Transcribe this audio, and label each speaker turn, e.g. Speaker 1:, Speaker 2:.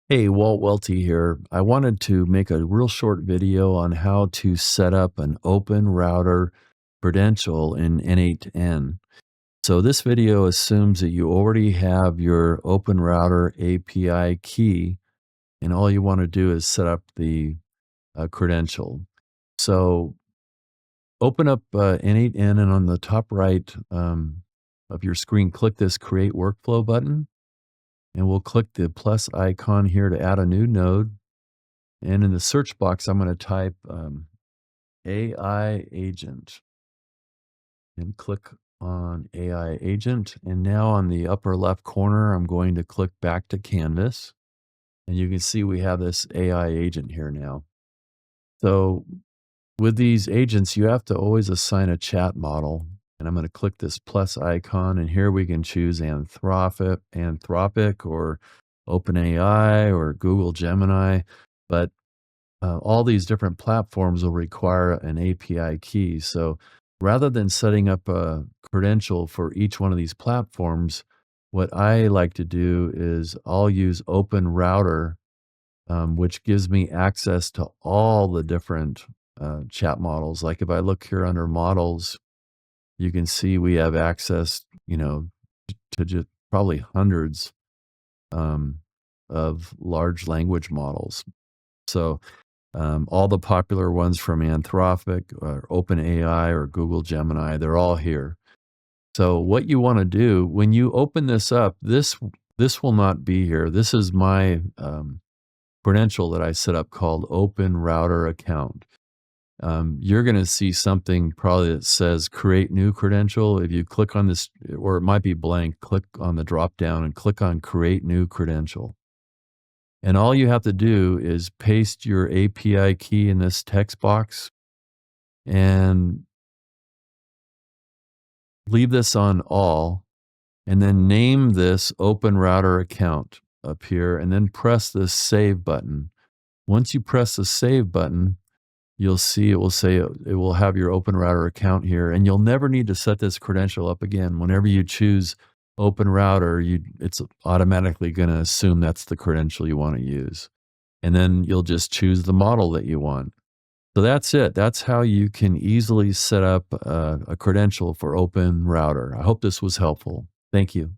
Speaker 1: Hey, Walt Welty here. I wanted to make a real short video on how to set up an open router credential in N8N. So this video assumes that you already have your OpenRouter API key, and all you want to do is set up the credential. So open up N8N, and on the top right of your screen, click this Create Workflow button, and we'll click the plus icon here to add a new node. And in the search box, I'm going to type AI agent and click on AI agent. And now on the upper left corner, I'm going to click back to Canvas. And you can see we have this AI agent here now. So with these agents, you have to always assign a chat model. And I'm going to click this plus icon. And here we can choose Anthropic or OpenAI or Google Gemini. But all these different platforms will require an API key. So rather than setting up a credential for each one of these platforms, what I like to do is I'll use OpenRouter, which gives me access to all the different chat models. Like if I look here under models, you can see we have access, to just probably hundreds of large language models. So all the popular ones from Anthropic or OpenAI or Google Gemini, they're all here. So what you want to do when you open this up, this will not be here. This is my credential that I set up called OpenRouter account. You're going to see something probably that says create new credential. If you click on this, or it might be blank, click on the drop down and click on create new credential. And all you have to do is paste your API key in this text box and leave this on all, and then name this OpenRouter account up here, and then press this save button. Once you press the save button, you'll see it will say it will have your OpenRouter account here, and you'll never need to set this credential up again. Whenever you choose OpenRouter, it's automatically going to assume that's the credential you want to use. And then you'll just choose the model that you want. So that's it. That's how you can easily set up a credential for OpenRouter. I hope this was helpful. Thank you.